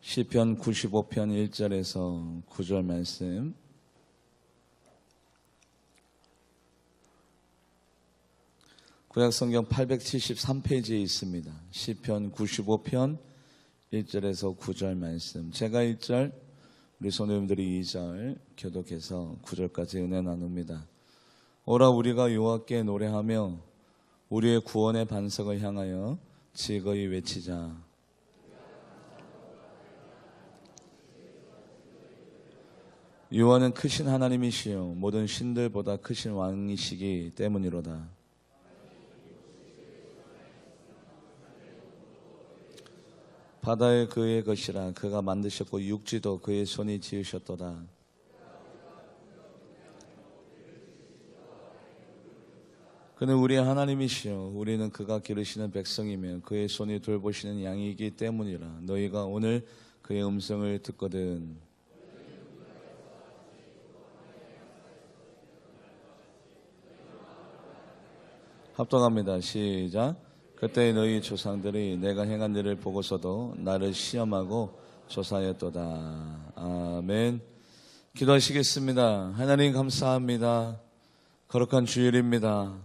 시편 95편 1절에서 9절 말씀. 구약성경 873페이지에 있습니다. 시편 95편 1절에서 9절 말씀. 제가 1절, 우리 성도님들이 2절 교독해서 9절까지 은혜 나눕니다. 오라 우리가 여호와께 노래하며 우리의 구원의 반석을 향하여 즐거이 외치자. 여호와는 크신 하나님이시요 모든 신들보다 크신 왕이시기 때문이로다. 바다의 그의 것이라 그가 만드셨고 육지도 그의 손이 지으셨도다. 그는 우리의 하나님이시요 우리는 그가 기르시는 백성이며 그의 손이 돌보시는 양이기 때문이라. 너희가 오늘 그의 음성을 듣거든 합독합니다. 시작. 그때 너희 조상들이 내가 행한 일을 보고서도 나를 시험하고 조사하였도다. 아멘. 기도하시겠습니다. 하나님 감사합니다. 거룩한 주일입니다.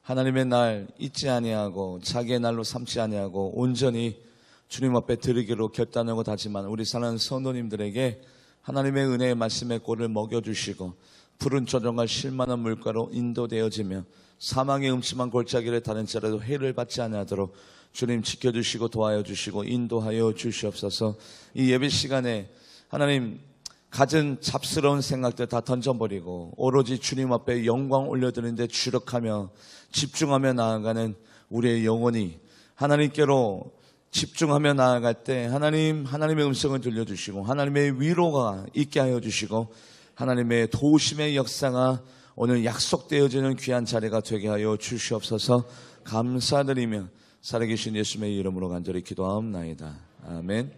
하나님의 날 잊지 아니하고 자기의 날로 삼지 아니하고 온전히 주님 앞에 드리기로 결단하고 다짐한 우리 사랑하는 성도님들에게 하나님의 은혜의 말씀의 꼴을 먹여주시고 푸른 조정과 쉴만한 물가로 인도되어지며 사망의 음침한 골짜기를 다른 자라도 해를 받지 아니하도록 주님 지켜주시고 도와여 주시고 인도하여 주시옵소서. 이 예배 시간에 하나님 갖은 잡스러운 생각들 다 던져버리고 오로지 주님 앞에 영광 올려드리는데 주력하며 집중하며 나아가는 우리의 영혼이 하나님께로 집중하며 나아갈 때 하나님의 음성을 들려주시고 하나님의 위로가 있게 하여 주시고 하나님의 도우심의 역사가 오늘 약속되어지는 귀한 자리가 되게 하여 주시옵소서. 감사드리며 살아계신 예수님의 이름으로 간절히 기도하옵나이다. 아멘.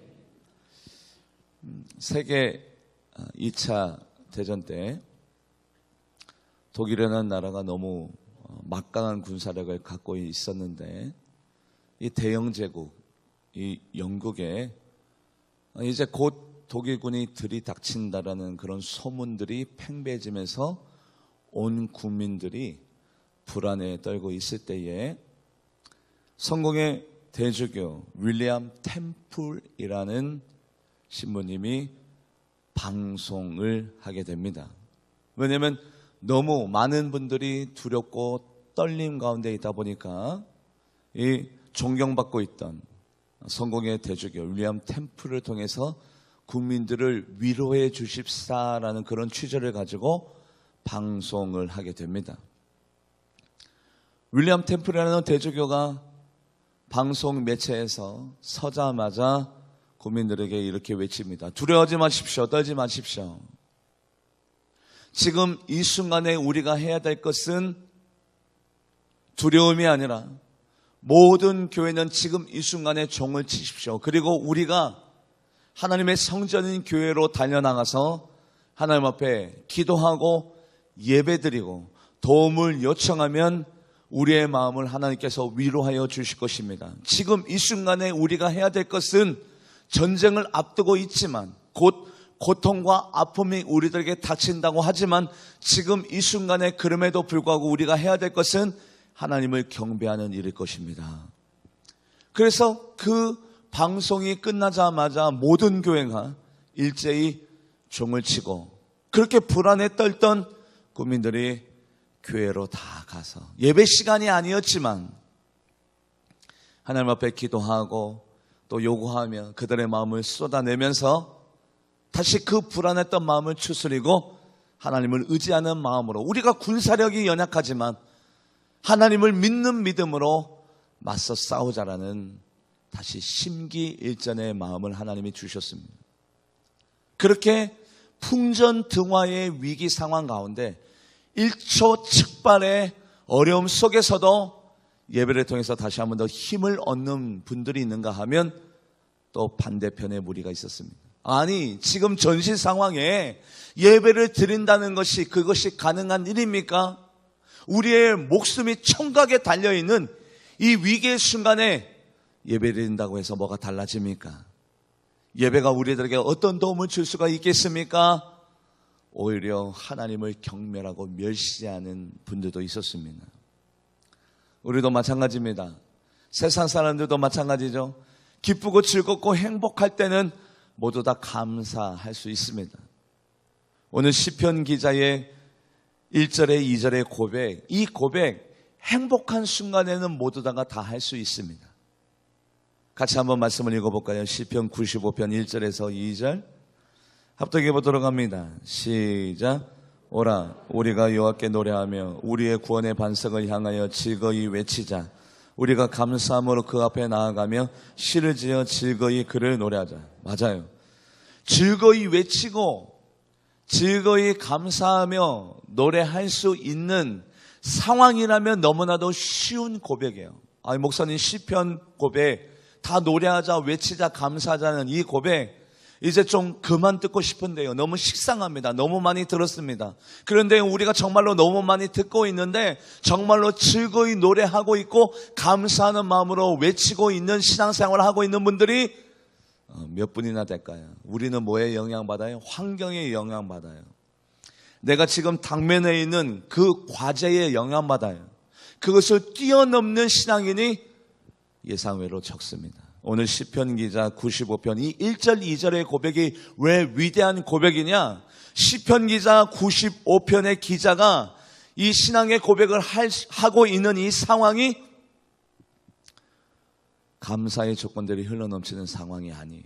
세계 2차 대전 때 독일이라는 나라가 너무 막강한 군사력을 갖고 있었는데 이 대영 제국, 이 영국에 이제 곧 독일군이 들이닥친다라는 그런 소문들이 팽배해지면서 온 국민들이 불안에 떨고 있을 때에 성공의 대주교 윌리엄 템플이라는 신부님이 방송을 하게 됩니다. 왜냐하면 너무 많은 분들이 두렵고 떨림 가운데 있다 보니까 이 존경받고 있던 성공의 대주교 윌리엄 템플을 통해서 국민들을 위로해 주십사라는 그런 취지를 가지고 방송을 하게 됩니다. 윌리엄 템플이라는 대주교가 방송 매체에서 서자마자 국민들에게 이렇게 외칩니다. 두려워하지 마십시오. 떨지 마십시오. 지금 이 순간에 우리가 해야 될 것은 두려움이 아니라 모든 교회는 지금 이 순간에 종을 치십시오. 그리고 우리가 하나님의 성전인 교회로 달려나가서 하나님 앞에 기도하고 예배드리고 도움을 요청하면 우리의 마음을 하나님께서 위로하여 주실 것입니다. 지금 이 순간에 우리가 해야 될 것은 전쟁을 앞두고 있지만 곧 고통과 아픔이 우리들에게 닥친다고 하지만 지금 이 순간에 그럼에도 불구하고 우리가 해야 될 것은 하나님을 경배하는 일일 것입니다. 그래서 그 방송이 끝나자마자 모든 교회가 일제히 종을 치고 그렇게 불안에 떨던 국민들이 교회로 다 가서 예배 시간이 아니었지만 하나님 앞에 기도하고 또 요구하며 그들의 마음을 쏟아내면서 다시 그 불안했던 마음을 추스리고 하나님을 의지하는 마음으로 우리가 군사력이 연약하지만 하나님을 믿는 믿음으로 맞서 싸우자라는 다시 심기일전의 마음을 하나님이 주셨습니다. 그렇게 풍전등화의 위기 상황 가운데 일초즉발의 어려움 속에서도 예배를 통해서 다시 한 번 더 힘을 얻는 분들이 있는가 하면 또 반대편의 무리가 있었습니다. 아니 지금 전시 상황에 예배를 드린다는 것이 그것이 가능한 일입니까? 우리의 목숨이 청각에 달려있는 이 위기의 순간에 예배드린다고 해서 뭐가 달라집니까? 예배가 우리들에게 어떤 도움을 줄 수가 있겠습니까? 오히려 하나님을 경멸하고 멸시하는 분들도 있었습니다. 우리도 마찬가지입니다. 세상 사람들도 마찬가지죠. 기쁘고 즐겁고 행복할 때는 모두 다 감사할 수 있습니다. 오늘 시편 기자의 1절에 2절의 고백, 이 고백 행복한 순간에는 모두 다가 다 할 수 있습니다. 같이 한번 말씀을 읽어볼까요? 시편 95편 1절에서 2절 합독해 보도록 합니다. 시작. 오라 우리가 여호와께 노래하며 우리의 구원의 반석을 향하여 즐거이 외치자. 우리가 감사함으로 그 앞에 나아가며 시를 지어 즐거이 그를 노래하자. 맞아요. 즐거이 외치고 즐거이 감사하며 노래할 수 있는 상황이라면 너무나도 쉬운 고백이에요. 아니, 목사님 시편 고백 다 노래하자, 외치자, 감사하자는 이 고백 이제 좀 그만 듣고 싶은데요. 너무 식상합니다. 너무 많이 들었습니다. 그런데 우리가 정말로 너무 많이 듣고 있는데 정말로 즐거이 노래하고 있고 감사하는 마음으로 외치고 있는 신앙생활을 하고 있는 분들이 몇 분이나 될까요? 우리는 뭐에 영향받아요? 환경에 영향받아요. 내가 지금 당면에 있는 그 과제에 영향받아요. 그것을 뛰어넘는 신앙인이 예상외로 적습니다. 오늘 시편 기자 95편 이 1절 2절의 고백이 왜 위대한 고백이냐? 시편 기자 95편의 기자가 이 신앙의 고백을 하고 있는 이 상황이 감사의 조건들이 흘러넘치는 상황이 아니에요.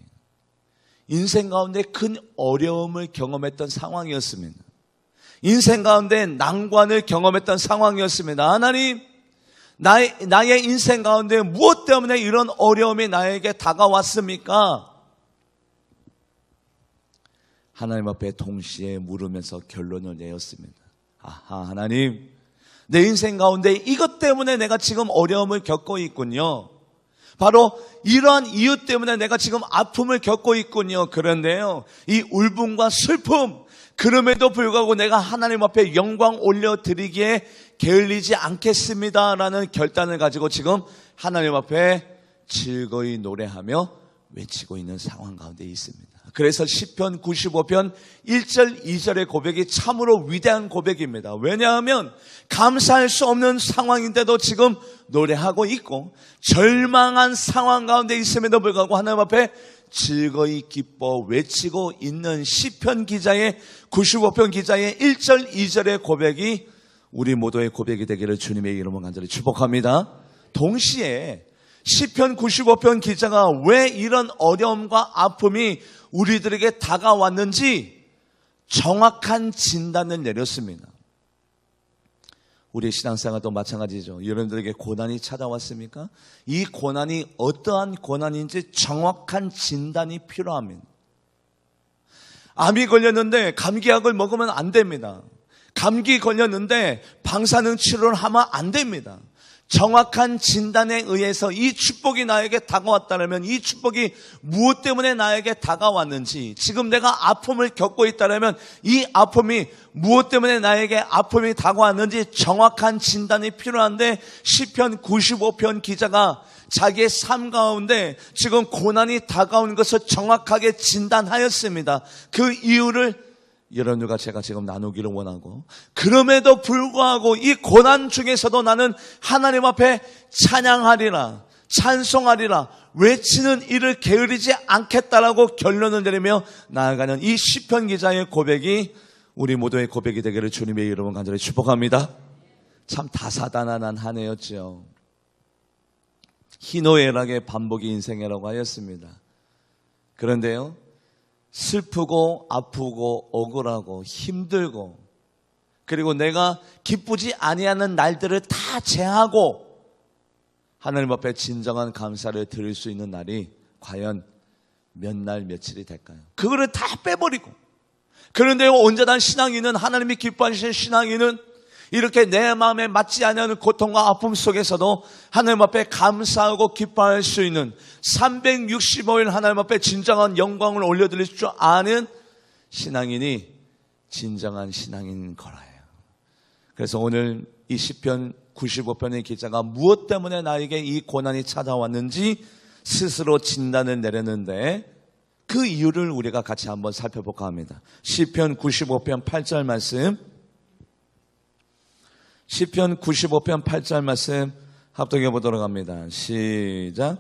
인생 가운데 큰 어려움을 경험했던 상황이었습니다. 인생 가운데 난관을 경험했던 상황이었습니다. 하나님, 나의 인생 가운데 무엇 때문에 이런 어려움이 나에게 다가왔습니까? 하나님 앞에 동시에 물으면서 결론을 내었습니다. 아하, 하나님, 내 인생 가운데 이것 때문에 내가 지금 어려움을 겪고 있군요. 바로 이러한 이유 때문에 내가 지금 아픔을 겪고 있군요. 그런데요, 이 울분과 슬픔, 그럼에도 불구하고 내가 하나님 앞에 영광 올려드리기에 게을리지 않겠습니다라는 결단을 가지고 지금 하나님 앞에 즐거이 노래하며 외치고 있는 상황 가운데 있습니다. 그래서 시편 95편 1절 2절의 고백이 참으로 위대한 고백입니다. 왜냐하면 감사할 수 없는 상황인데도 지금 노래하고 있고 절망한 상황 가운데 있음에도 불구하고 하나님 앞에 즐거이 기뻐 외치고 있는 시편 기자의 95편 기자의 1절 2절의 고백이 우리 모두의 고백이 되기를 주님의 이름으로 간절히 축복합니다. 동시에 시편 95편 기자가 왜 이런 어려움과 아픔이 우리들에게 다가왔는지 정확한 진단을 내렸습니다. 우리의 신앙생활도 마찬가지죠. 여러분들에게 고난이 찾아왔습니까? 이 고난이 어떠한 고난인지 정확한 진단이 필요합니다. 암이 걸렸는데 감기약을 먹으면 안 됩니다. 감기 걸렸는데 방사능 치료를 하면 안 됩니다. 정확한 진단에 의해서 이 축복이 나에게 다가왔다면 이 축복이 무엇 때문에 나에게 다가왔는지, 지금 내가 아픔을 겪고 있다면 이 아픔이 무엇 때문에 나에게 아픔이 다가왔는지 정확한 진단이 필요한데 시편 95편 기자가 자기의 삶 가운데 지금 고난이 다가온 것을 정확하게 진단하였습니다. 그 이유를 여러분들과 제가 지금 나누기를 원하고, 그럼에도 불구하고 이 고난 중에서도 나는 하나님 앞에 찬양하리라, 찬송하리라, 외치는 일을 게으르지 않겠다라고 결론을 내리며 나아가는 이 시편 기자의 고백이 우리 모두의 고백이 되기를 주님의 이름으로 간절히 축복합니다. 참 다사다난한 한 해였죠. 희노애락의 반복이 인생이라고 하였습니다. 그런데요, 슬프고 아프고 억울하고 힘들고 그리고 내가 기쁘지 아니하는 날들을 다 제하고 하나님 앞에 진정한 감사를 드릴 수 있는 날이 과연 몇 날 며칠이 될까요? 그거를 다 빼버리고, 그런데 언제나 신앙인은, 하나님이 기뻐하시는 신앙인은 이렇게 내 마음에 맞지 않는 고통과 아픔 속에서도 하나님 앞에 감사하고 기뻐할 수 있는 365일 하나님 앞에 진정한 영광을 올려드릴 줄 아는 신앙인이 진정한 신앙인 거라요. 그래서 오늘 이 시편 95편의 기자가 무엇 때문에 나에게 이 고난이 찾아왔는지 스스로 진단을 내렸는데 그 이유를 우리가 같이 한번 살펴볼까 합니다. 시편 95편 8절 말씀, 시편 95편 8절 말씀 합독해 보도록 합니다. 시작.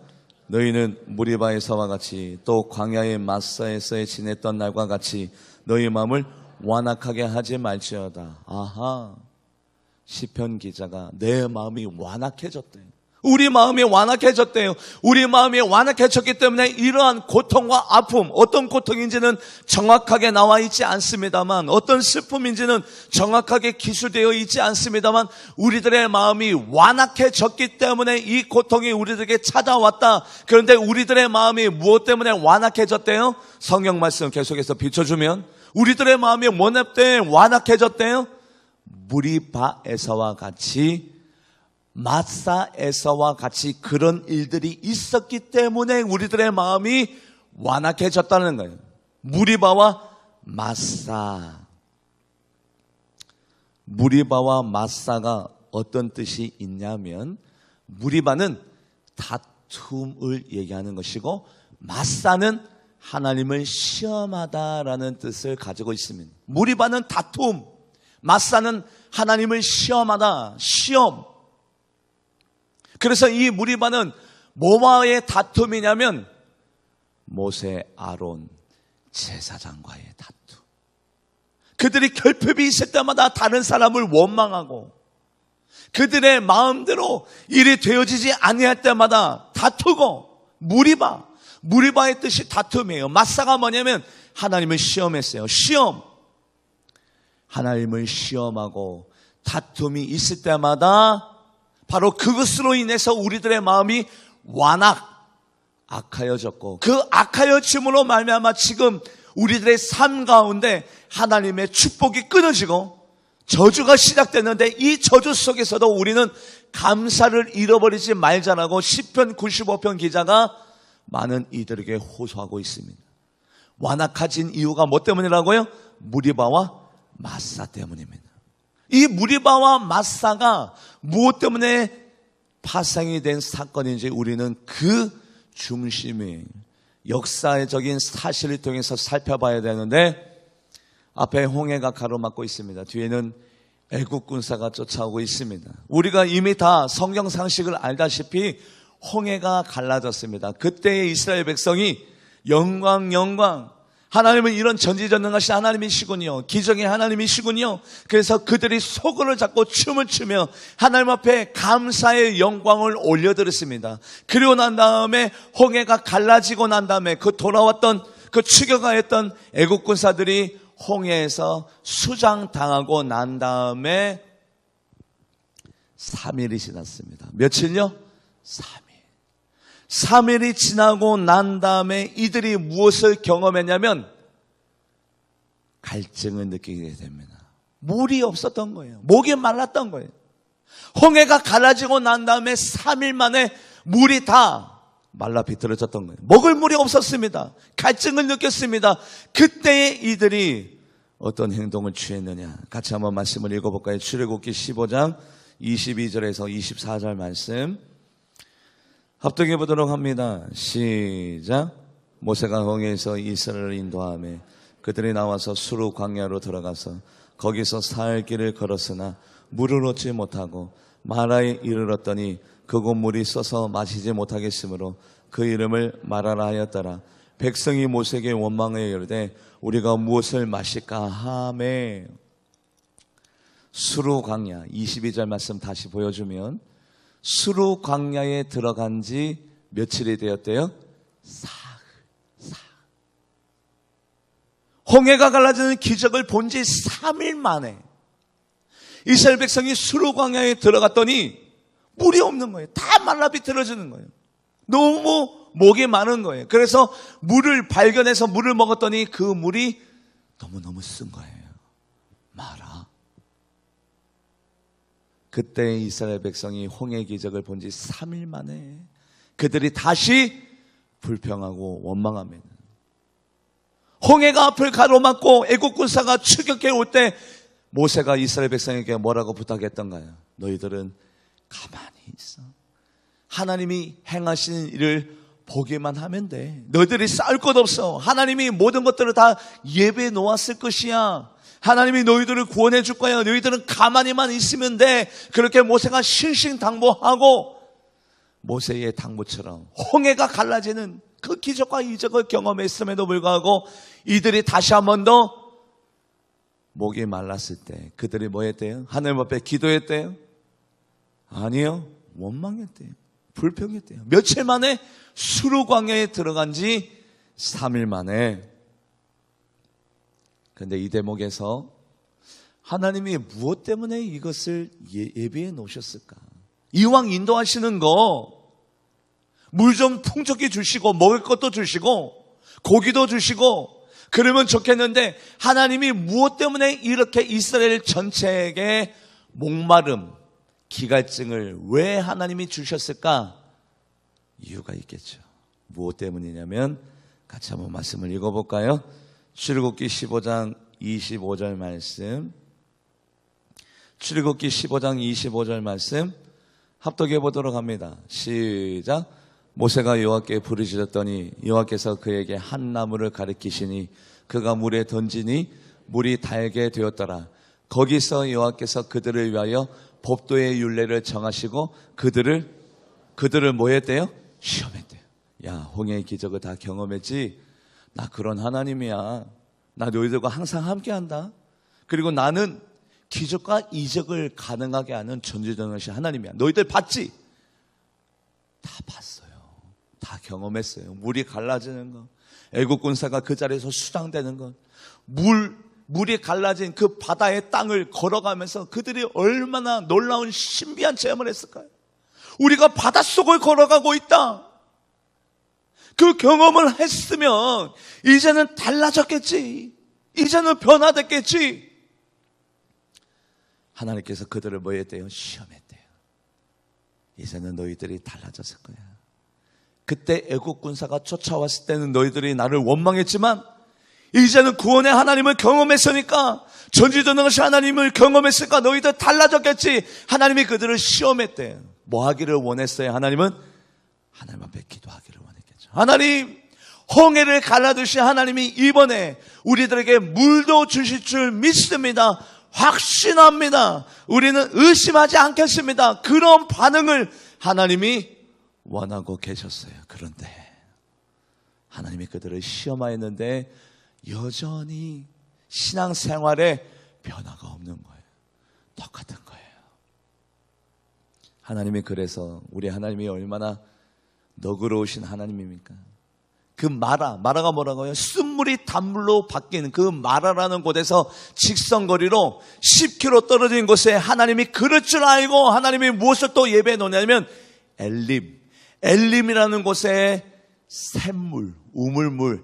너희는 무리바에서와 같이 또 광야의 마사에서 지냈던 날과 같이 너희 마음을 완악하게 하지 말지어다. 아하, 시편 기자가 내 마음이 완악해졌대요. 우리 마음이 완악해졌대요. 우리 마음이 완악해졌기 때문에 이러한 고통과 아픔, 어떤 고통인지는 정확하게 나와 있지 않습니다만, 어떤 슬픔인지는 정확하게 기술되어 있지 않습니다만, 우리들의 마음이 완악해졌기 때문에 이 고통이 우리들에게 찾아왔다. 그런데 우리들의 마음이 무엇 때문에 완악해졌대요? 성경 말씀 계속해서 비춰주면 우리들의 마음이 뭐 때문에 완악해졌대요? 무리바에서와 같이, 마사에서와 같이 그런 일들이 있었기 때문에 우리들의 마음이 완악해졌다는 거예요. 무리바와 마사. 무리바와 마사가 어떤 뜻이 있냐면, 무리바는 다툼을 얘기하는 것이고, 마사는 하나님을 시험하다라는 뜻을 가지고 있습니다. 무리바는 다툼, 마사는 하나님을 시험하다, 시험. 그래서 이 무리바는 뭐와의 다툼이냐면 모세, 아론, 제사장과의 다툼. 그들이 결핍이 있을 때마다 다른 사람을 원망하고 그들의 마음대로 일이 되어지지 아니할 때마다 다투고, 무리바의 뜻이 다툼이에요. 마사가 뭐냐면 하나님을 시험했어요. 시험. 하나님을 시험하고 다툼이 있을 때마다 바로 그것으로 인해서 우리들의 마음이 악하여졌고, 그 악하여짐으로 말미암아 지금 우리들의 삶 가운데 하나님의 축복이 끊어지고 저주가 시작됐는데, 이 저주 속에서도 우리는 감사를 잃어버리지 말자라고 시편 95편 기자가 많은 이들에게 호소하고 있습니다. 완악해진 이유가 뭐 때문이라고요? 무리바와 마사 때문입니다. 이 무리바와 마사가 무엇 때문에 파생이 된 사건인지 우리는 그 중심이 역사적인 사실을 통해서 살펴봐야 되는데, 앞에 홍해가 가로막고 있습니다. 뒤에는 애국 군사가 쫓아오고 있습니다. 우리가 이미 다 성경 상식을 알다시피 홍해가 갈라졌습니다. 그때의 이스라엘 백성이 영광, 하나님은 이런 전지전능하신 하나님이시군요, 기적의 하나님이시군요. 그래서 그들이 소근을 잡고 춤을 추며 하나님 앞에 감사의 영광을 올려드렸습니다. 그리고 난 다음에 홍해가 갈라지고 난 다음에 그 돌아왔던 그 추격하였던 애국 군사들이 홍해에서 수장당하고 난 다음에 3일이 지났습니다. 며칠요? 3일이 지나고 난 다음에 이들이 무엇을 경험했냐면 갈증을 느끼게 됩니다. 물이 없었던 거예요. 목이 말랐던 거예요. 홍해가 갈라지고 난 다음에 3일 만에 물이 다 말라 비틀어졌던 거예요. 먹을 물이 없었습니다. 갈증을 느꼈습니다. 그때에 이들이 어떤 행동을 취했느냐, 같이 한번 말씀을 읽어볼까요? 출애굽기 15장 22절에서 24절 말씀 합독해 보도록 합니다. 시작. 모세가 홍해에서 이스라엘을 인도하며 그들이 나와서 수르 광야로 들어가서 거기서 사흘 길을 걸었으나 물을 얻지 못하고 마라에 이르렀더니 그곳 물이 써서 마시지 못하겠으므로 그 이름을 마라라 하였더라. 백성이 모세에게 원망하여 이르되 우리가 무엇을 마실까 하매. 수르 광야 22절 말씀 다시 보여주면, 수르 광야에 들어간 지 며칠이 되었대요? 사흘. 홍해가 갈라지는 기적을 본 지 3일 만에 이스라엘 백성이 수르 광야에 들어갔더니 물이 없는 거예요. 다 말라 비틀어지는 거예요. 너무 목이 많은 거예요. 그래서 물을 발견해서 물을 먹었더니 그 물이 너무너무 쓴 거예요. 마라. 그때 이스라엘 백성이 홍해 기적을 본 지 3일 만에 그들이 다시 불평하고 원망합니다. 홍해가 앞을 가로막고 애국 군사가 추격해 올 때 모세가 이스라엘 백성에게 뭐라고 부탁했던가요? 너희들은 가만히 있어. 하나님이 행하시는 일을 보기만 하면 돼. 너희들이 싸울 것 없어. 하나님이 모든 것들을 다 예배해 놓았을 것이야. 하나님이 너희들을 구원해 줄 거야. 너희들은 가만히만 있으면 돼. 그렇게 모세가 신신당부하고 모세의 당부처럼 홍해가 갈라지는 그 기적과 이적을 경험했음에도 불구하고 이들이 다시 한 번 더 목이 말랐을 때 그들이 뭐 했대요? 하나님 앞에 기도했대요? 아니요. 원망했대요. 불평했대요. 며칠 만에 수르 광야에 들어간 지 3일 만에. 그런데 이 대목에서 하나님이 무엇 때문에 이것을 예비해 놓으셨을까? 이왕 인도하시는 거 물 좀 풍족히 주시고 먹을 것도 주시고 고기도 주시고 그러면 좋겠는데 하나님이 무엇 때문에 이렇게 이스라엘 전체에게 목마름, 기갈증을 왜 하나님이 주셨을까? 이유가 있겠죠. 무엇 때문이냐면 같이 한번 말씀을 읽어볼까요? 출애굽기 15장 25절 말씀, 출애굽기 15장 25절 말씀 합독해 보도록 합니다. 시작. 모세가 여호와께 부르짖었더니 여호와께서 그에게 한 나무를 가리키시니 그가 물에 던지니 물이 달게 되었더라. 거기서 여호와께서 그들을 위하여 법도의 율례를 정하시고 그들을 뭐 했대요? 시험했대요. 야, 홍해의 기적을 다 경험했지? 나 그런 하나님이야. 나 너희들과 항상 함께한다. 그리고 나는 기적과 이적을 가능하게 하는 전지전능하신 하나님이야. 너희들 봤지? 다 봤어요. 다 경험했어요. 물이 갈라지는 것, 애국 군사가 그 자리에서 수장되는 것, 물이 갈라진 그 바다의 땅을 걸어가면서 그들이 얼마나 놀라운 신비한 체험을 했을까요? 우리가 바닷속을 걸어가고 있다. 그 경험을 했으면 이제는 달라졌겠지. 이제는 변화됐겠지. 하나님께서 그들을 뭐 했대요? 시험했대요. 이제는 너희들이 달라졌을 거야. 그때 애국 군사가 쫓아왔을 때는 너희들이 나를 원망했지만 이제는 구원의 하나님을 경험했으니까, 전지전능하신 하나님을 경험했으니까 너희들 달라졌겠지. 하나님이 그들을 시험했대요. 뭐 하기를 원했어요? 하나님은 하나님 앞에 기도하기를 원했겠죠. 하나님, 홍해를 갈라두신 하나님이 이번에 우리들에게 물도 주실 줄 믿습니다. 확신합니다. 우리는 의심하지 않겠습니다. 그런 반응을 하나님이 원하고 계셨어요. 그런데 하나님이 그들을 시험하였는데 여전히 신앙생활에 변화가 없는 거예요. 똑같은 거예요. 하나님이 그래서 우리 하나님이 얼마나 너그러우신 하나님입니까? 그 마라가 뭐라고요? 쓴물이 단물로 바뀌는 그 마라라는 곳에서 직선거리로 10km 떨어진 곳에 하나님이 그럴 줄 알고 하나님이 무엇을 또 예배해 놓냐면 엘림이라는 곳에 샘물, 우물물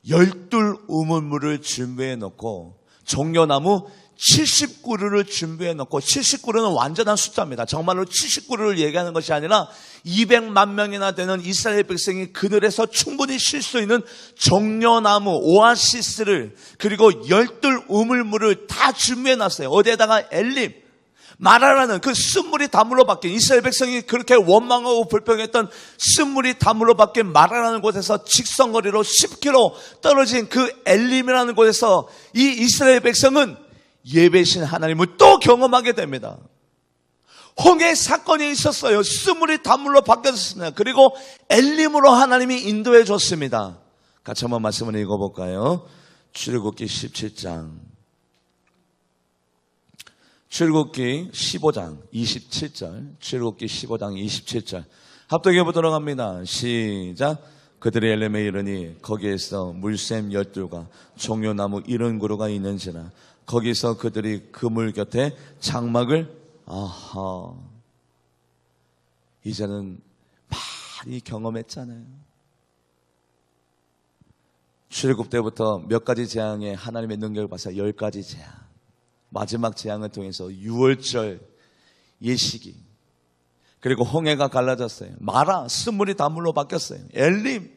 12 우물물을 준비해 놓고 종려나무 70그루를 준비해 놓고, 70그루는 완전한 숫자입니다. 정말로 70그루를 얘기하는 것이 아니라 200만 명이나 되는 이스라엘 백성이 그늘에서 충분히 쉴 수 있는 종려나무 오아시스를, 그리고 12 우물물을 다 준비해 놨어요. 어디에다가? 엘림, 마라라는 그 쓴물이 단물로 바뀐, 이스라엘 백성이 그렇게 원망하고 불평했던 쓴물이 단물로 바뀐 마라라는 곳에서 직선거리로 10km 떨어진 그 엘림이라는 곳에서 이 이스라엘 백성은 예배신 하나님을 또 경험하게 됩니다. 홍해 사건이 있었어요. 쓴물이 단물로 바뀌었습니다. 그리고 엘림으로 하나님이 인도해 줬습니다. 같이 한번 말씀을 읽어볼까요? 출애굽기 17장, 출애굽기 15장 27절, 출애굽기 15장 27절 합독해 보도록 합니다. 시작. 그들이 엘림에 이르니 거기에서 물샘 12가 종려나무 70그루가 있는지라. 거기서 그들이 그 물 곁에 장막을, 이제는 많이 경험했잖아요. 출애굽 때부터 몇 가지 재앙에 하나님의 능력을 봐서 10가지 재앙, 마지막 재앙을 통해서 유월절 예식이, 그리고 홍해가 갈라졌어요. 마라, 쓴물이 단물로 바뀌었어요. 엘림,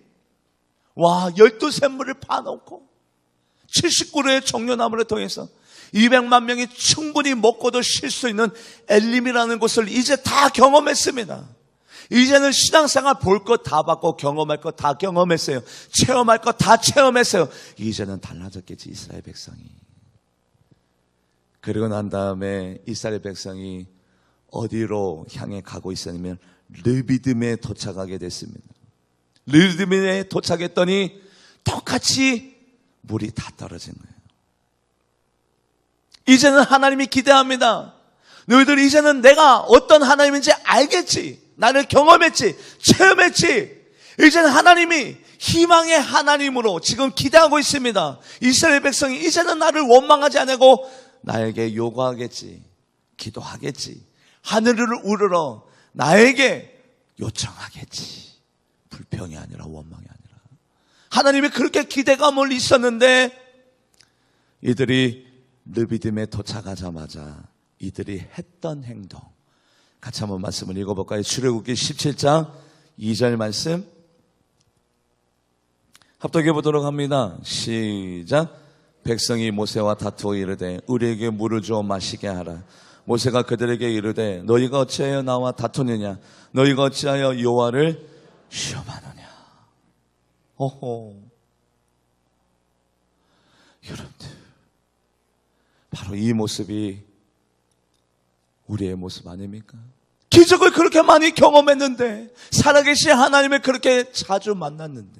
12샘물을 파놓고 70그루의 종려나무를 통해서 200만 명이 충분히 먹고도 쉴 수 있는 엘림이라는 곳을 이제 다 경험했습니다. 이제는 신앙생활 볼 것 다 받고 경험할 것 다 경험했어요. 체험할 것 다 체험했어요. 이제는 달라졌겠지, 이스라엘 백성이. 그리고 난 다음에 이스라엘 백성이 어디로 향해 가고 있었냐면 르비딤에 도착하게 됐습니다. 르비딤에 도착했더니 똑같이 물이 다 떨어진 거예요. 이제는 하나님이 기대합니다. 너희들 이제는 내가 어떤 하나님인지 알겠지. 나를 경험했지. 체험했지. 이제는 하나님이 희망의 하나님으로 지금 기대하고 있습니다. 이스라엘 백성이 이제는 나를 원망하지 않고 나에게 요구하겠지. 기도하겠지. 하늘을 우러러 나에게 요청하겠지. 불평이 아니라 원망이 아니라. 하나님이 그렇게 기대감을 있었는데 이들이 르비딤에 도착하자마자 이들이 했던 행동, 같이 한번 말씀을 읽어볼까요? 출애굽기 17장 2절 말씀 합독해 보도록 합니다. 시작. 백성이 모세와 다투어 이르되 우리에게 물을 주어 마시게 하라. 모세가 그들에게 이르되 너희가 어찌하여 나와 다투느냐? 너희가 어찌하여 여호와를 시험하느냐? 오호. 여러분들, 바로 이 모습이 우리의 모습 아닙니까? 기적을 그렇게 많이 경험했는데, 살아계신 하나님을 그렇게 자주 만났는데,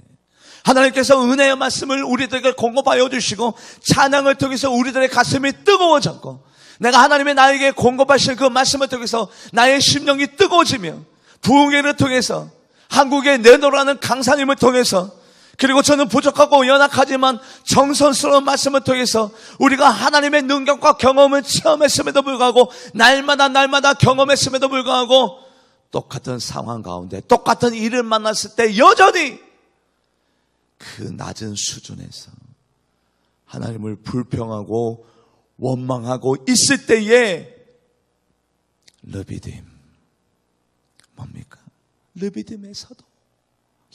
하나님께서 은혜의 말씀을 우리들에게 공급하여 주시고 찬양을 통해서 우리들의 가슴이 뜨거워졌고, 내가 하나님의 나에게 공급하신 그 말씀을 통해서 나의 심령이 뜨거워지며, 부흥회를 통해서 한국에 내노라는 강사님을 통해서, 그리고 저는 부족하고 연약하지만 정성스러운 말씀을 통해서 우리가 하나님의 능력과 경험을 체험했음에도 불구하고 날마다 경험했음에도 불구하고 똑같은 상황 가운데 똑같은 일을 만났을 때 여전히 그 낮은 수준에서 하나님을 불평하고 원망하고 있을 때에 르비딤, 뭡니까? 르비딤에서도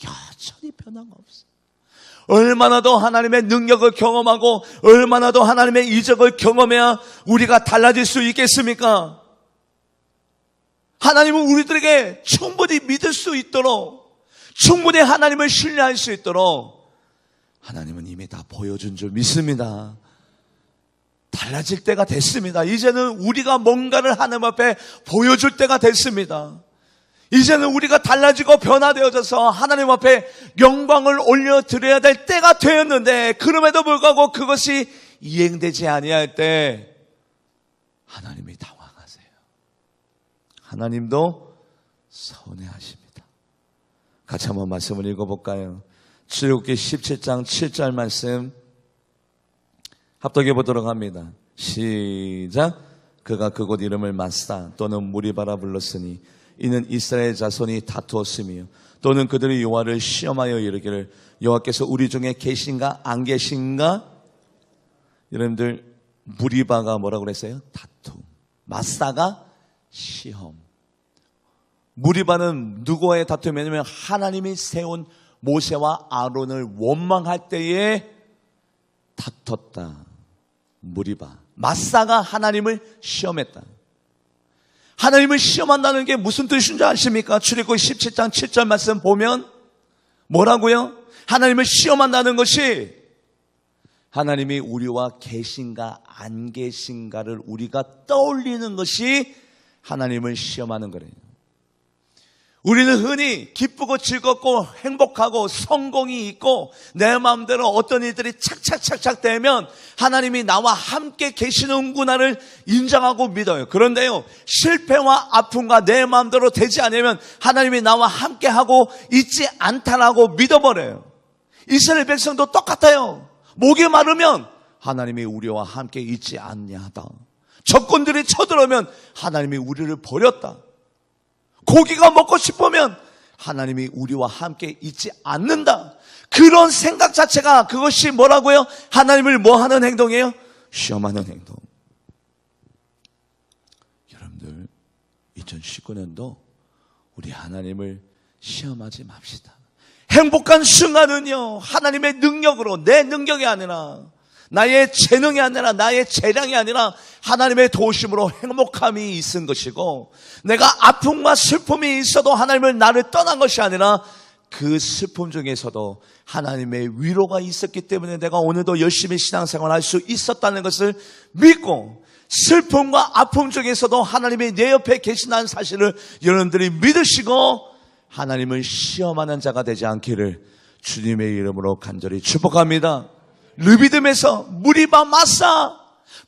여전히 변화가 없어요. 얼마나 더 하나님의 능력을 경험하고 얼마나 더 하나님의 이적을 경험해야 우리가 달라질 수 있겠습니까? 하나님은 우리들에게 충분히 믿을 수 있도록, 충분히 하나님을 신뢰할 수 있도록 하나님은 이미 다 보여준 줄 믿습니다. 달라질 때가 됐습니다. 이제는 우리가 뭔가를 하나님 앞에 보여줄 때가 됐습니다. 이제는 우리가 달라지고 변화되어져서 하나님 앞에 영광을 올려드려야 될 때가 되었는데, 그럼에도 불구하고 그것이 이행되지 아니할 때 하나님이 당황하세요. 하나님도 서운해하십니다. 같이 한번 말씀을 읽어볼까요? 출애굽기 17장 7절 말씀 합독해 보도록 합니다. 시작. 그가 그곳 이름을 마사 또는 무리바라 불렀으니 이는 이스라엘 자손이 다투었으며 또는 그들이 여호와를 시험하여 이르기를 여호와께서 우리 중에 계신가 안 계신가? 여러분들, 무리바가 뭐라고 그랬어요? 다툼. 마사가 시험. 무리바는 누구와의 다툼이냐면 하나님이 세운 모세와 아론을 원망할 때에 다퉜다. 무리바. 마사가 하나님을 시험했다. 하나님을 시험한다는 게 무슨 뜻인지 아십니까? 출애굽기 17장 7절 말씀 보면 뭐라고요? 하나님을 시험한다는 것이 하나님이 우리와 계신가 안 계신가를 우리가 떠올리는 것이 하나님을 시험하는 거래요. 우리는 흔히 기쁘고 즐겁고 행복하고 성공이 있고 내 마음대로 어떤 일들이 착착착착 되면 하나님이 나와 함께 계시는구나를 인정하고 믿어요. 그런데요, 실패와 아픔과 내 마음대로 되지 않으면 하나님이 나와 함께하고 있지 않다라고 믿어버려요. 이스라엘 백성도 똑같아요. 목이 마르면 하나님이 우리와 함께 있지 않냐다. 적군들이 쳐들어오면 하나님이 우리를 버렸다. 고기가 먹고 싶으면 하나님이 우리와 함께 있지 않는다. 그런 생각 자체가 그것이 뭐라고요? 하나님을 뭐 하는 행동이에요? 시험하는 행동. 여러분들, 2019년도 우리 하나님을 시험하지 맙시다. 행복한 순간은요, 하나님의 능력으로, 내 능력이 아니라 나의 재능이 아니라 나의 재량이 아니라 하나님의 도우심으로 행복함이 있은 것이고, 내가 아픔과 슬픔이 있어도 하나님을 나를 떠난 것이 아니라 그 슬픔 중에서도 하나님의 위로가 있었기 때문에 내가 오늘도 열심히 신앙생활을 할 수 있었다는 것을 믿고, 슬픔과 아픔 중에서도 하나님이 내 옆에 계신다는 사실을 여러분들이 믿으시고 하나님을 시험하는 자가 되지 않기를 주님의 이름으로 간절히 축복합니다. 르비딤에서 무리바 마사,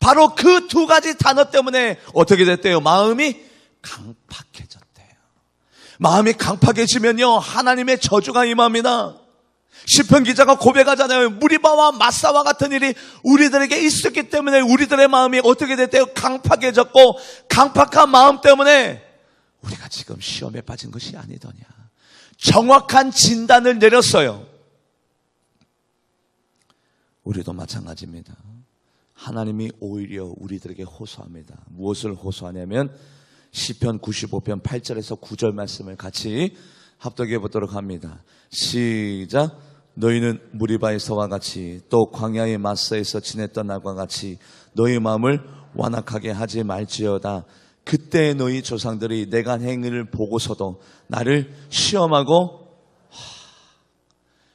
바로 그 두 가지 단어 때문에 어떻게 됐대요? 마음이 강팍해졌대요. 마음이 강팍해지면요, 하나님의 저주가 임합니다. 시편 기자가 고백하잖아요. 무리바와 마사와 같은 일이 우리들에게 있었기 때문에 우리들의 마음이 어떻게 됐대요? 강팍해졌고, 강팍한 마음 때문에 우리가 지금 시험에 빠진 것이 아니더냐. 정확한 진단을 내렸어요. 우리도 마찬가지입니다. 하나님이 오히려 우리들에게 호소합니다. 무엇을 호소하냐면 시편 95편 8절에서 9절 말씀을 같이 합독해 보도록 합니다. 시작. 너희는 무리바에서와 같이 또 광야의 마사에서 지냈던 날과 같이 너희 마음을 완악하게 하지 말지어다. 그때 너희 조상들이 내가 행위를 보고서도 나를 시험하고,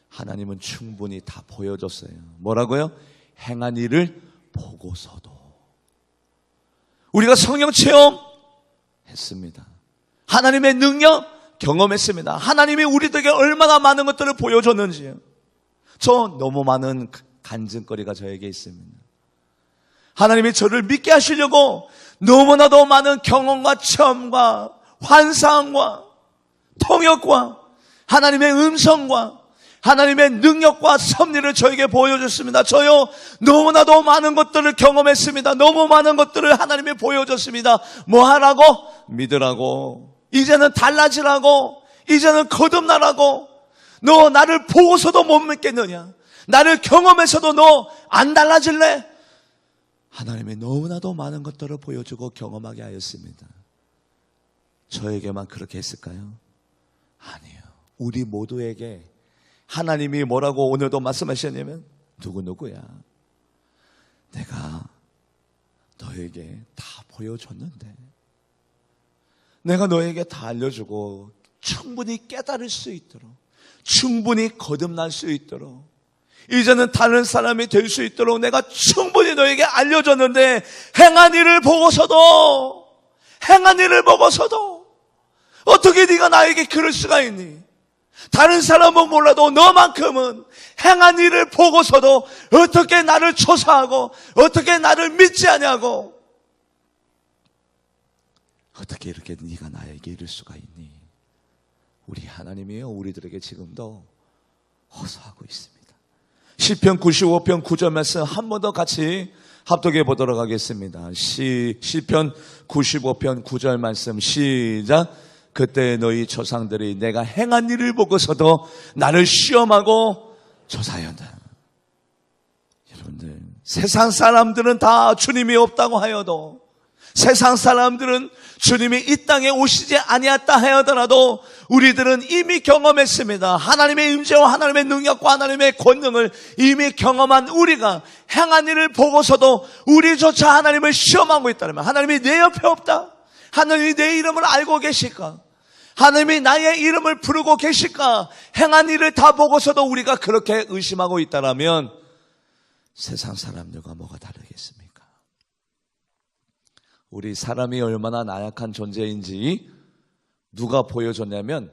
하나님은 충분히 다 보여줬어요. 뭐라고요? 행한 일을 보고서도. 우리가 성령 체험했습니다. 하나님의 능력 경험했습니다. 하나님이 우리들에게 얼마나 많은 것들을 보여줬는지요. 저 너무 많은 간증거리가 저에게 있습니다. 하나님이 저를 믿게 하시려고 너무나도 많은 경험과 체험과 환상과 통역과 하나님의 음성과 하나님의 능력과 섭리를 저에게 보여줬습니다. 저요, 너무나도 많은 것들을 경험했습니다. 너무 많은 것들을 하나님이 보여줬습니다. 뭐 하라고? 믿으라고. 이제는 달라지라고. 이제는 거듭나라고. 너 나를 보고서도 못 믿겠느냐? 나를 경험해서도 너 안 달라질래? 하나님이 너무나도 많은 것들을 보여주고 경험하게 하였습니다. 저에게만 그렇게 했을까요? 아니요. 우리 모두에게 하나님이 뭐라고 오늘도 말씀하셨냐면, 누구야? 내가 너에게 다 보여줬는데, 내가 너에게 다 알려주고 충분히 깨달을 수 있도록, 충분히 거듭날 수 있도록, 이제는 다른 사람이 될 수 있도록 내가 충분히 너에게 알려줬는데, 행한 일을 보고서도 어떻게 네가 나에게 그럴 수가 있니? 다른 사람은 몰라도 너만큼은 행한 일을 보고서도 어떻게 나를 조사하고 어떻게 나를 믿지 않냐고. 어떻게 이렇게 네가 나에게 이럴 수가 있니? 우리 하나님이요, 우리들에게 지금도 호소하고 있습니다. 시편 95편 9절 말씀 한 번 더 같이 합독해 보도록 하겠습니다. 시편 95편 9절 말씀 시작. 그때 너희 조상들이 내가 행한 일을 보고서도 나를 시험하고 조사하였다. 여러분들, 세상 사람들은 다 주님이 없다고 하여도, 세상 사람들은 주님이 이 땅에 오시지 아니었다 하여더라도 우리들은 이미 경험했습니다. 하나님의 임재와 하나님의 능력과 하나님의 권능을 이미 경험한 우리가 행한 일을 보고서도 우리조차 하나님을 시험하고 있다면, 하나님이 내 옆에 없다? 하나님이 내 이름을 알고 계실까? 하나님이 나의 이름을 부르고 계실까? 행한 일을 다 보고서도 우리가 그렇게 의심하고 있다면 세상 사람들과 뭐가 다르겠습니까? 우리 사람이 얼마나 나약한 존재인지 누가 보여줬냐면,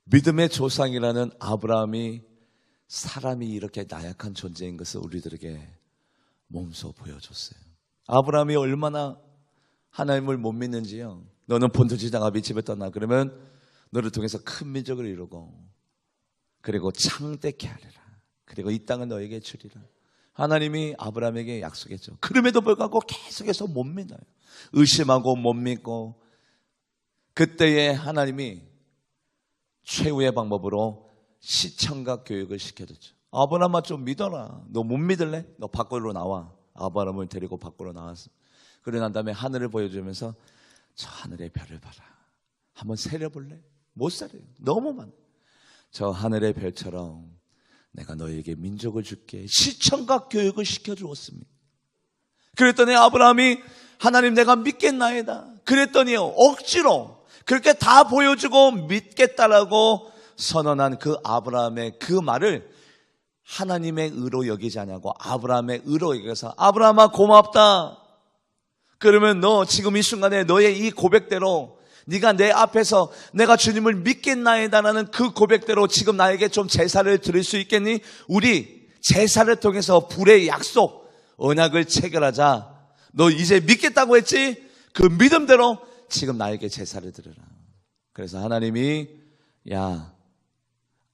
믿음의 조상이라는 아브라함이 사람이 이렇게 나약한 존재인 것을 우리들에게 몸소 보여줬어요. 아브라함이 얼마나 하나님을 못 믿는지요. 너는 본토지당 아비 집에 떠나. 그러면 너를 통해서 큰 민족을 이루고, 그리고 창대케 하리라. 그리고 이 땅은 너에게 주리라. 하나님이 아브라함에게 약속했죠. 그럼에도 불구하고 계속해서 못 믿어요. 의심하고 못 믿고, 그때에 하나님이 최후의 방법으로 시청각 교육을 시켜줬죠. 아브라함아, 좀 믿어라. 너 못 믿을래? 너 밖으로 나와. 아브라함을 데리고 밖으로 나왔어. 그러고 난 다음에 하늘을 보여주면서 저 하늘의 별을 봐라. 한번 세려볼래? 못 세려요. 너무 많아. 저 하늘의 별처럼 내가 너에게 민족을 줄게. 시청각 교육을 시켜주었습니다. 그랬더니 아브라함이 하나님 내가 믿겠나이다. 그랬더니요, 억지로 그렇게 다 보여주고 믿겠다라고 선언한 그 아브라함의 그 말을 하나님의 의로 여기지 않냐고 아브라함의 의로 여겨서 아브라함아 고맙다. 그러면 너 지금 이 순간에 너의 이 고백대로 네가 내 앞에서 내가 주님을 믿겠나이다라는 그 고백대로 지금 나에게 좀 제사를 드릴 수 있겠니? 우리 제사를 통해서 불의 약속, 언약을 체결하자. 너 이제 믿겠다고 했지? 그 믿음대로 지금 나에게 제사를 드려라. 그래서 하나님이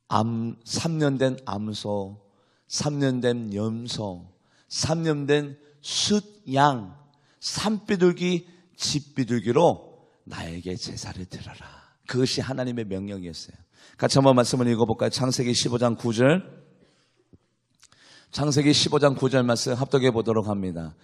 3년 된 암소, 3년 된 염소, 3년 된 숫양, 산비둘기, 집비둘기로 나에게 제사를 드려라. 그것이 하나님의 명령이었어요. 같이 한번 말씀을 읽어볼까요? 창세기 15장 9절. 창세기 15장 9절 말씀 합독해 보도록 합니다.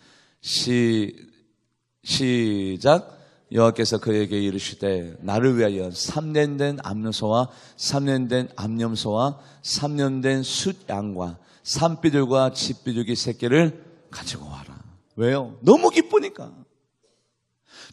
시작. 여호와께서 그에게 이르시되 나를 위하여 3년 된 암소와 3년 된 암염소와 3년 된 숫양과 산비둘과 집비둘기 새끼를 가지고 와라. 왜요? 너무 기쁘니까.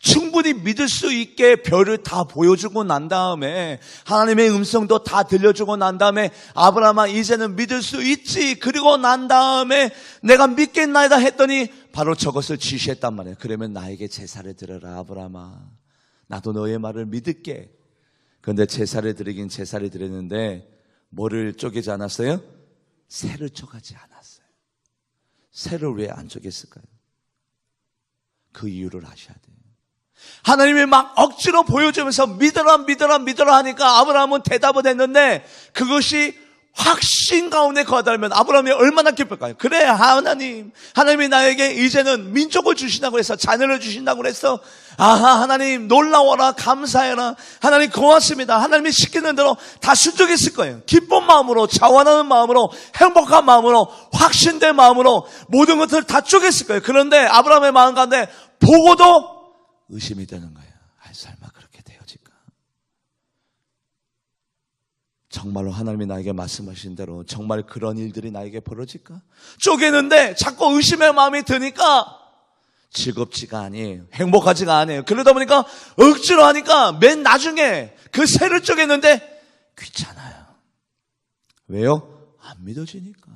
충분히 믿을 수 있게 별을 다 보여주고 난 다음에 하나님의 음성도 다 들려주고 난 다음에 아브라함아 이제는 믿을 수 있지. 그리고 난 다음에 내가 믿겠나이다 했더니 바로 저것을 지시했단 말이에요. 그러면 나에게 제사를 드려라 아브라함아. 나도 너의 말을 믿을게. 그런데 제사를 드리긴 제사를 드렸는데 뭐를 쪼개지 않았어요? 새를 쪼개지 않았어요. 새를 왜 안 쪼갰을까요? 그 이유를 아셔야 돼요. 하나님이 막 억지로 보여주면서 믿어라 믿어라 믿어라 하니까 아브라함은 대답을 했는데 그것이 확신 가운데 거하다면 아브라함이 얼마나 기쁠까요? 그래 하나님이 나에게 이제는 민족을 주신다고 해서 자녀를 주신다고 해서 아하 하나님 놀라워라 감사해라 하나님 고맙습니다. 하나님이 시키는 대로 다 순종했을 거예요. 기쁜 마음으로 자원하는 마음으로 행복한 마음으로 확신된 마음으로 모든 것을 다 쪼갰을 거예요. 그런데 아브라함의 마음 가운데 보고도 의심이 되는 거예요. 설마 그렇게 되어질까? 정말로 하나님이 나에게 말씀하신 대로 정말 그런 일들이 나에게 벌어질까? 쪼개는데 자꾸 의심의 마음이 드니까 즐겁지가 아니에요. 행복하지가 않아요. 그러다 보니까 억지로 하니까 맨 나중에 그 새를 쪼개는데 귀찮아요. 왜요? 안 믿어지니까.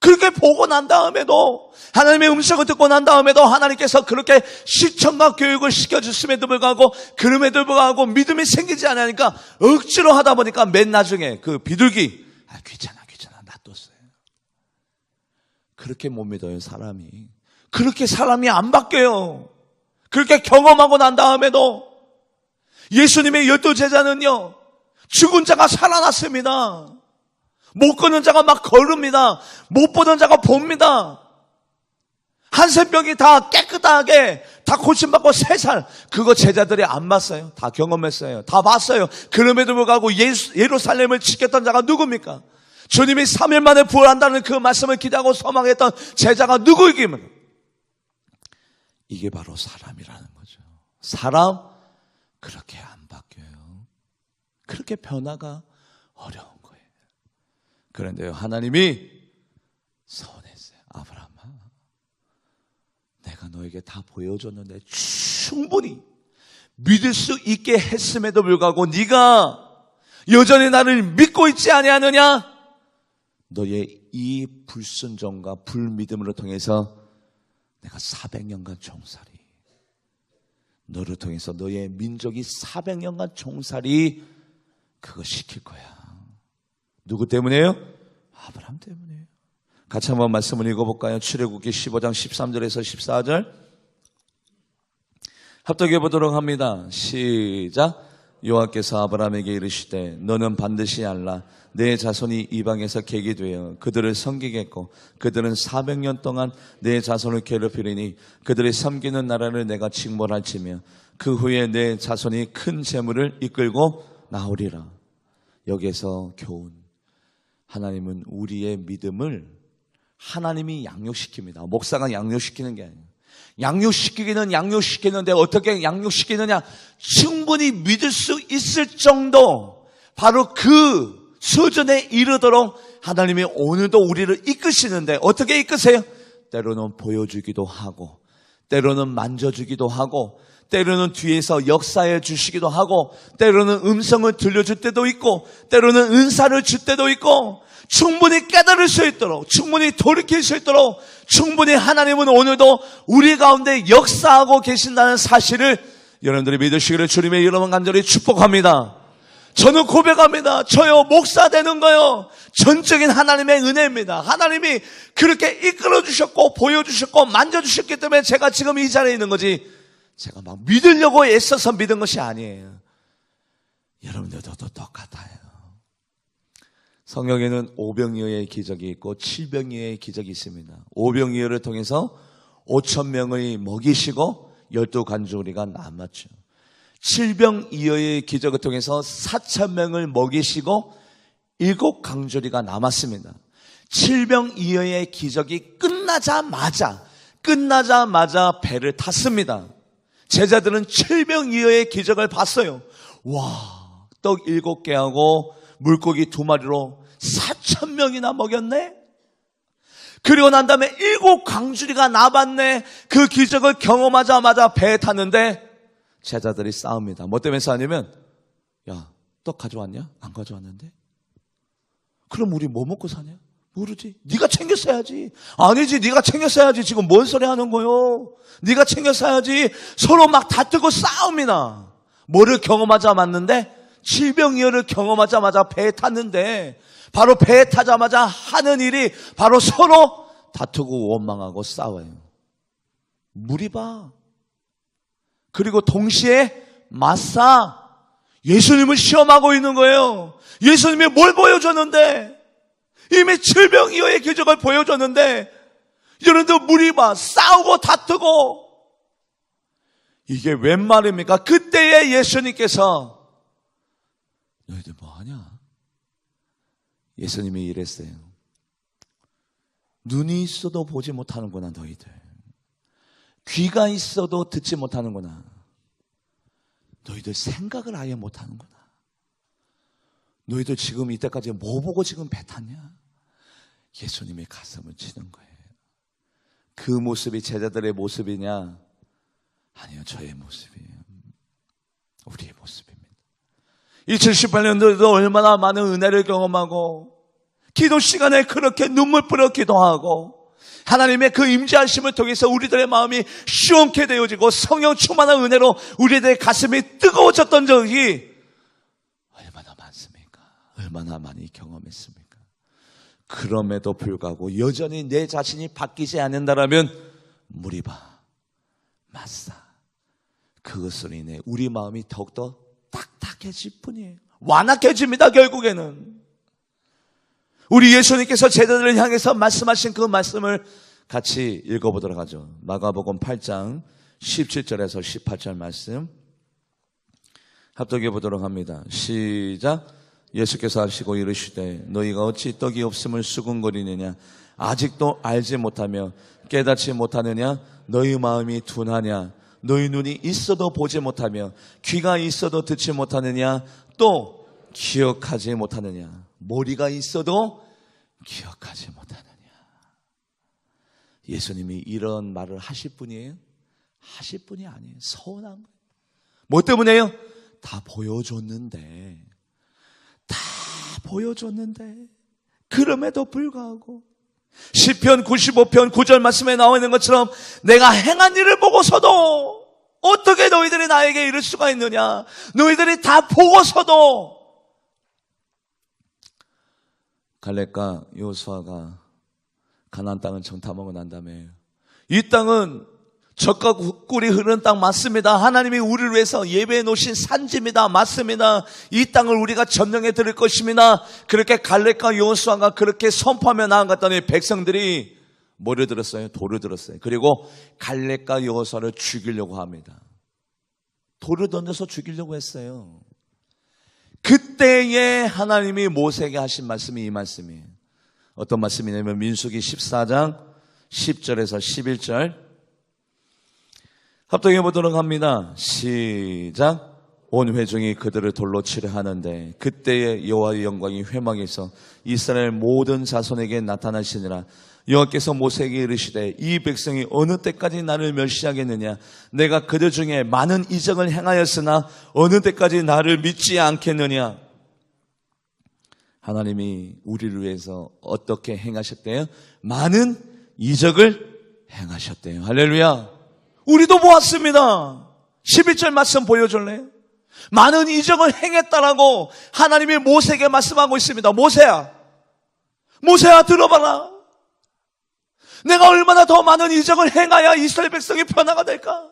그렇게 보고 난 다음에도 하나님의 음성을 듣고 난 다음에도 하나님께서 그렇게 시청각 교육을 시켜줬음에도 불구하고 그럼에도 불구하고 믿음이 생기지 않으니까 억지로 하다 보니까 맨 나중에 그 비둘기 귀찮아 놔뒀어요. 그렇게 못 믿어요 사람이. 그렇게 사람이 안 바뀌어요. 그렇게 경험하고 난 다음에도 예수님의 12제자는요 죽은 자가 살아났습니다. 못 걷는 자가 막 걸읍니다. 못 보던 자가 봅니다. 한센병이 다 깨끗하게 다 고침받고 3살. 그거 제자들이 안 봤어요. 다 경험했어요. 다 봤어요. 그럼에도 불구하고 예루살렘을 지켰던 자가 누굽니까? 주님이 3일 만에 부활한다는 그 말씀을 기대하고 소망했던 제자가 누구이기입니까? 이게 바로 사람이라는 거죠. 사람 그렇게 안 바뀌어요. 그렇게 변화가 어려운 거예요. 그런데요 하나님이 서운했어요. 아브라함아 내가 너에게 다 보여줬는데 충분히 믿을 수 있게 했음에도 불구하고 네가 여전히 나를 믿고 있지 아니하느냐? 너의 이 불순종과 불믿음으로 통해서 내가 400년간 종살이 너를 통해서 너의 민족이 400년간 종살이 그거 시킬 거야. 누구 때문이에요? 아브라함 때문이에요. 같이 한번 말씀을 읽어볼까요? 출애굽기 15장 13절에서 14절 합독해 보도록 합니다. 시작. 여호와께서 아브라함에게 이르시되 너는 반드시 알라 내 자손이 이방에서 객이 되어 그들을 섬기겠고 그들은 400년 동안 내 자손을 괴롭히리니 그들이 섬기는 나라를 내가 징벌할지며 그 후에 내 자손이 큰 재물을 이끌고 나오리라. 여기에서 교훈. 하나님은 우리의 믿음을 하나님이 양육시킵니다. 목사가 양육시키는 게 아니에요. 양육시키기는 양육시키는데 어떻게 양육시키느냐? 충분히 믿을 수 있을 정도 바로 그 수준에 이르도록 하나님이 오늘도 우리를 이끄시는데 어떻게 이끄세요? 때로는 보여주기도 하고, 때로는 만져주기도 하고, 때로는 뒤에서 역사해 주시기도 하고, 때로는 음성을 들려줄 때도 있고, 때로는 은사를 줄 때도 있고, 충분히 깨달을 수 있도록, 충분히 돌이킬 수 있도록, 충분히 하나님은 오늘도 우리 가운데 역사하고 계신다는 사실을 여러분들이 믿으시기를 주님의 이름은 간절히 축복합니다. 저는 고백합니다. 저요, 목사 되는 거요, 전적인 하나님의 은혜입니다. 하나님이 그렇게 이끌어 주셨고 보여주셨고 만져주셨기 때문에 제가 지금 이 자리에 있는 거지, 제가 막 믿으려고 애써서 믿은 것이 아니에요. 여러분들도 똑같아요. 성경에는 오병이어의 기적이 있고 칠병이어의 기적이 있습니다. 오병이어를 통해서 5,000명을 먹이시고 12간주리가 남았죠. 칠병이어의 기적을 통해서 4,000명을 먹이시고 7강주리가 남았습니다. 칠병이어의 기적이 끝나자마자 배를 탔습니다. 제자들은 칠병이어의 기적을 봤어요. 와, 떡 7개하고 물고기 2마리로 4,000명이나 먹였네? 그리고 난 다음에 7강주리가 남았네. 그 기적을 경험하자마자 배에 탔는데 제자들이 싸웁니다. 뭐 때문에 싸우냐면, 야, 떡 가져왔냐? 안 가져왔는데? 그럼 우리 뭐 먹고 사냐? 모르지. 네가 챙겼어야지. 아니지, 네가 챙겼어야지. 지금 뭔 소리 하는 거요? 네가 챙겼어야지. 서로 막 다투고 싸웁니다. 뭐를 경험하자 맞는데? 칠병이어를 경험하자마자 배에 탔는데, 바로 배에 타자마자 하는 일이 바로 서로 다투고 원망하고 싸워요. 물이 봐. 그리고 동시에 마사, 예수님을 시험하고 있는 거예요. 예수님이 뭘 보여줬는데, 이미 칠병이어의 기적을 보여줬는데, 여러분들 물이 봐. 싸우고 다투고. 이게 웬 말입니까? 그때에 예수님께서, 너희들 뭐하냐? 예수님이 이랬어요. 눈이 있어도 보지 못하는구나 너희들. 귀가 있어도 듣지 못하는구나. 너희들 생각을 아예 못하는구나. 너희들 지금 이때까지 뭐 보고 지금 배 탔냐? 예수님의 가슴을 치는 거예요. 그 모습이 제자들의 모습이냐? 아니요, 저의 모습이에요. 우리의 모습입니다. 2018년도에도 얼마나 많은 은혜를 경험하고 기도 시간에 그렇게 눈물 뿌려 기도하고 하나님의 그 임재하심을 통해서 우리들의 마음이 시원케 되어지고 성령 충만한 은혜로 우리들의 가슴이 뜨거워졌던 적이 얼마나 많습니까? 얼마나 많이 경험했습니까? 그럼에도 불구하고 여전히 내 자신이 바뀌지 않는다라면 물이 봐, 맞사. 그것으로 인해 우리 마음이 더욱더 딱딱해질 뿐이에요. 완악해집니다. 결국에는 우리 예수님께서 제자들을 향해서 말씀하신 그 말씀을 같이 읽어보도록 하죠. 마가복음 8장 17절에서 18절 말씀 합독해 보도록 합니다. 시작. 예수께서 하시고 이르시되 너희가 어찌 떡이 없음을 수군거리느냐? 아직도 알지 못하며 깨닫지 못하느냐? 너희 마음이 둔하냐? 너희 눈이 있어도 보지 못하며 귀가 있어도 듣지 못하느냐? 또 기억하지 못하느냐? 머리가 있어도 기억하지 못하느냐? 예수님이 이런 말을 하실 분이에요? 하실 분이 아니에요. 서운한 거예요. 뭐 때문에요? 다 보여줬는데 그럼에도 불구하고 시편 95편 9절 말씀에 나와 있는 것처럼 내가 행한 일을 보고서도 어떻게 너희들이 나에게 이럴 수가 있느냐? 너희들이 다 보고서도. 갈렙과 여호수아가 가나안 땅을 정탐하고 난 다음에 이 땅은 젖과 꿀이 흐르는 땅 맞습니다. 하나님이 우리를 위해서 예배해 놓으신 산지입니다. 맞습니다. 이 땅을 우리가 점령해 드릴 것입니다. 그렇게 갈렙과 여호수아가 그렇게 선포하며 나아갔더니 백성들이 뭐를 들었어요? 돌을 들었어요. 그리고 갈렙과 여호수아를 죽이려고 합니다. 돌을 던져서 죽이려고 했어요. 그때에 하나님이 모세에게 하신 말씀이 이 말씀이에요. 어떤 말씀이냐면 민수기 14장 10절에서 11절 합독해 보도록 합니다. 시작. 온 회중이 그들을 돌로 치려 하는데 그때에 여호와의 영광이 회막에서 이스라엘 모든 자손에게 나타나시니라. 여호와께서 모세에게 이르시되 이 백성이 어느 때까지 나를 멸시하겠느냐. 내가 그들 중에 많은 이적을 행하였으나 어느 때까지 나를 믿지 않겠느냐. 하나님이 우리를 위해서 어떻게 행하셨대요? 많은 이적을 행하셨대요. 할렐루야. 우리도 보았습니다. 11절 말씀 보여줄래요? 많은 이적을 행했다라고 하나님이 모세에게 말씀하고 있습니다. 모세야 들어봐라. 내가 얼마나 더 많은 이적을 행하여 이스라엘 백성이 변화가 될까?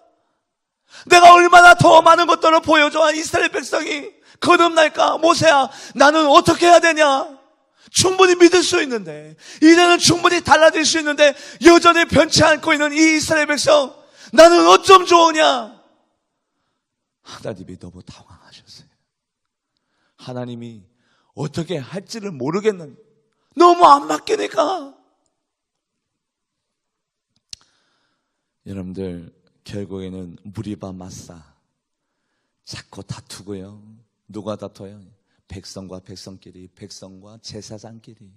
내가 얼마나 더 많은 것들을 보여줘야 이스라엘 백성이 거듭날까? 모세야, 나는 어떻게 해야 되냐? 충분히 믿을 수 있는데, 이제는 충분히 달라질 수 있는데 여전히 변치 않고 있는 이 이스라엘 백성, 나는 어쩜 좋으냐? 하나님이 너무 당황하셨어요. 하나님이 어떻게 할지를 모르겠는, 너무 안 맡기니까. 여러분들, 결국에는 무리바 마사 자꾸 다투고요. 누가 다퉈요? 백성과 백성끼리, 백성과 제사장끼리.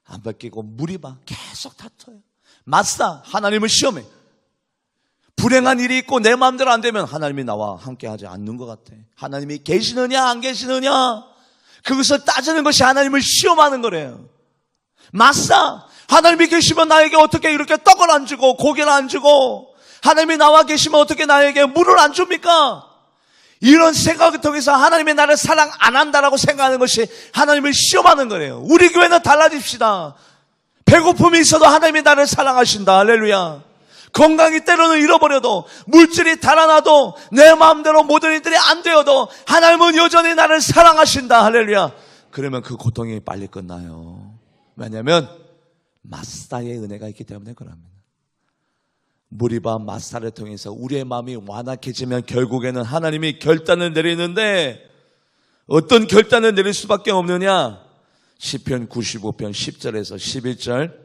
안 바뀌고 무리바 계속 다퉈요. 마사, 하나님을 시험해. 불행한 일이 있고 내 마음대로 안 되면 하나님이 나와 함께하지 않는 것 같아. 하나님이 계시느냐 안 계시느냐, 그것을 따지는 것이 하나님을 시험하는 거래요. 마사, 하나님이 계시면 나에게 어떻게 이렇게 떡을 안 주고 고기를 안 주고, 하나님이 나와 계시면 어떻게 나에게 물을 안 줍니까? 이런 생각을 통해서 하나님이 나를 사랑 안 한다라고 생각하는 것이 하나님을 시험하는 거예요. 우리 교회는 달라집시다. 배고픔이 있어도 하나님이 나를 사랑하신다. 할렐루야. 건강이 때로는 잃어버려도, 물질이 달아나도, 내 마음대로 모든 일들이 안 되어도 하나님은 여전히 나를 사랑하신다. 할렐루야. 그러면 그 고통이 빨리 끝나요. 왜냐하면 마사의 은혜가 있기 때문에 그럽니다. 무리바 마사를 통해서 우리의 마음이 완악해지면 결국에는 하나님이 결단을 내리는데, 어떤 결단을 내릴 수밖에 없느냐? 시편 95편 10절에서 11절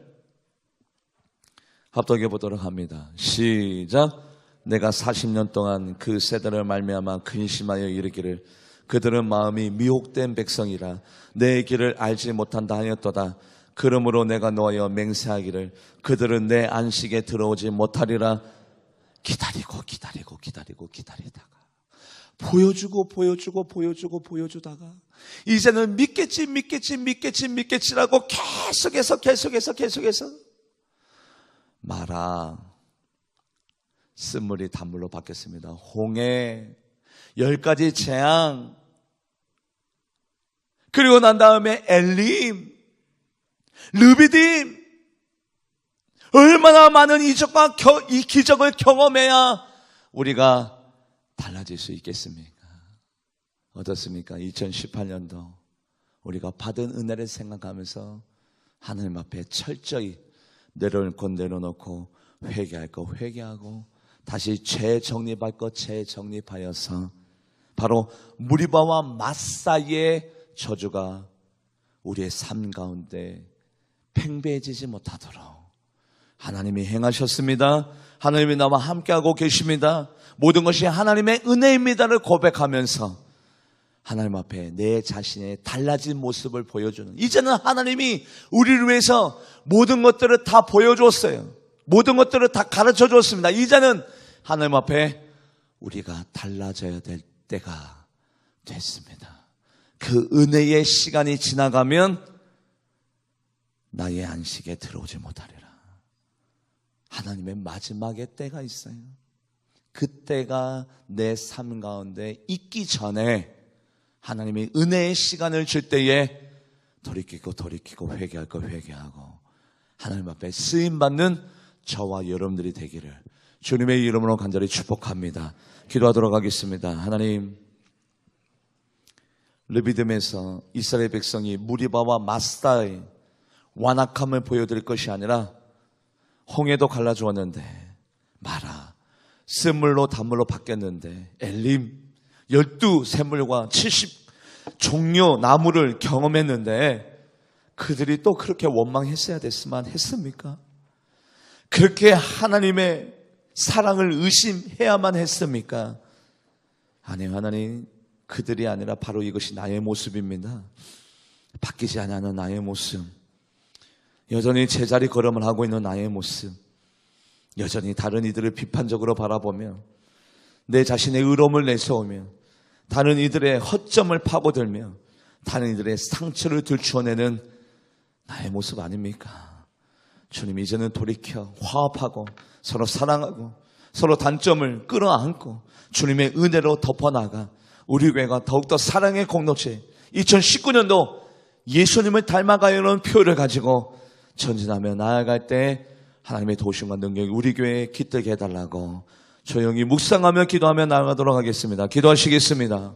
합독해 보도록 합니다. 시작. 내가 40년 동안 그 세대를 말미암아 근심하여 이르기를 그들은 마음이 미혹된 백성이라 내 길을 알지 못한다 하였도다. 그러므로 내가 노하여 맹세하기를 그들은 내 안식에 들어오지 못하리라. 기다리다가 보여주다가 이제는 믿겠지라고 계속해서 마라, 쓴물이 단물로 바뀌었습니다. 홍해, 10가지 재앙, 그리고 난 다음에 엘림, 르비딤, 얼마나 많은 이적과 이 기적을 경험해야 우리가 달라질 수 있겠습니까? 어떻습니까? 2018년도 우리가 받은 은혜를 생각하면서 하나님 앞에 철저히 내려놓을 건 내려놓고, 회개할 거 회개하고, 다시 재정립할 거 재정립하여서 바로 무리바와 마사의 저주가 우리의 삶 가운데 팽배해지지 못하도록 하나님이 행하셨습니다. 하나님이 나와 함께하고 계십니다. 모든 것이 하나님의 은혜입니다를 고백하면서 하나님 앞에 내 자신의 달라진 모습을 보여주는, 이제는 하나님이 우리를 위해서 모든 것들을 다 보여줬어요. 모든 것들을 다 가르쳐 줬습니다. 이제는 하나님 앞에 우리가 달라져야 될 때가 됐습니다. 그 은혜의 시간이 지나가면 나의 안식에 들어오지 못하리라. 하나님의 마지막의 때가 있어요. 그때가 내 삶 가운데 있기 전에 하나님이 은혜의 시간을 줄 때에 돌이키고 회개할 거 회개하고 하나님 앞에 쓰임받는 저와 여러분들이 되기를 주님의 이름으로 간절히 축복합니다. 기도하도록 하겠습니다. 하나님, 르비딤에서 이스라엘 백성이 무리바와 마사의 완악함을 보여드릴 것이 아니라 홍해도 갈라주었는데 마라, 쓴물로 단물로 바뀌었는데 엘림, 12샘물과 70종류 나무를 경험했는데 그들이 또 그렇게 원망했어야 됐으면 했습니까? 그렇게 하나님의 사랑을 의심해야만 했습니까? 아니요, 하나님, 그들이 아니라 바로 이것이 나의 모습입니다. 바뀌지 않는 나의 모습, 여전히 제자리 걸음을 하고 있는 나의 모습, 여전히 다른 이들을 비판적으로 바라보며 내 자신의 의로움을 내세우며 다른 이들의 허점을 파고들며 다른 이들의 상처를 들추어내는 나의 모습 아닙니까? 주님, 이제는 돌이켜 화합하고 서로 사랑하고 서로 단점을 끌어안고 주님의 은혜로 덮어나가 우리 교회가 더욱더 사랑의 공동체, 2019년도 예수님을 닮아가려는 표를 가지고 전진하며 나아갈 때 하나님의 도우심과 능력이 우리 교회에 깃들게 해달라고 조용히 묵상하며 기도하며 나아가도록 하겠습니다. 기도하시겠습니다.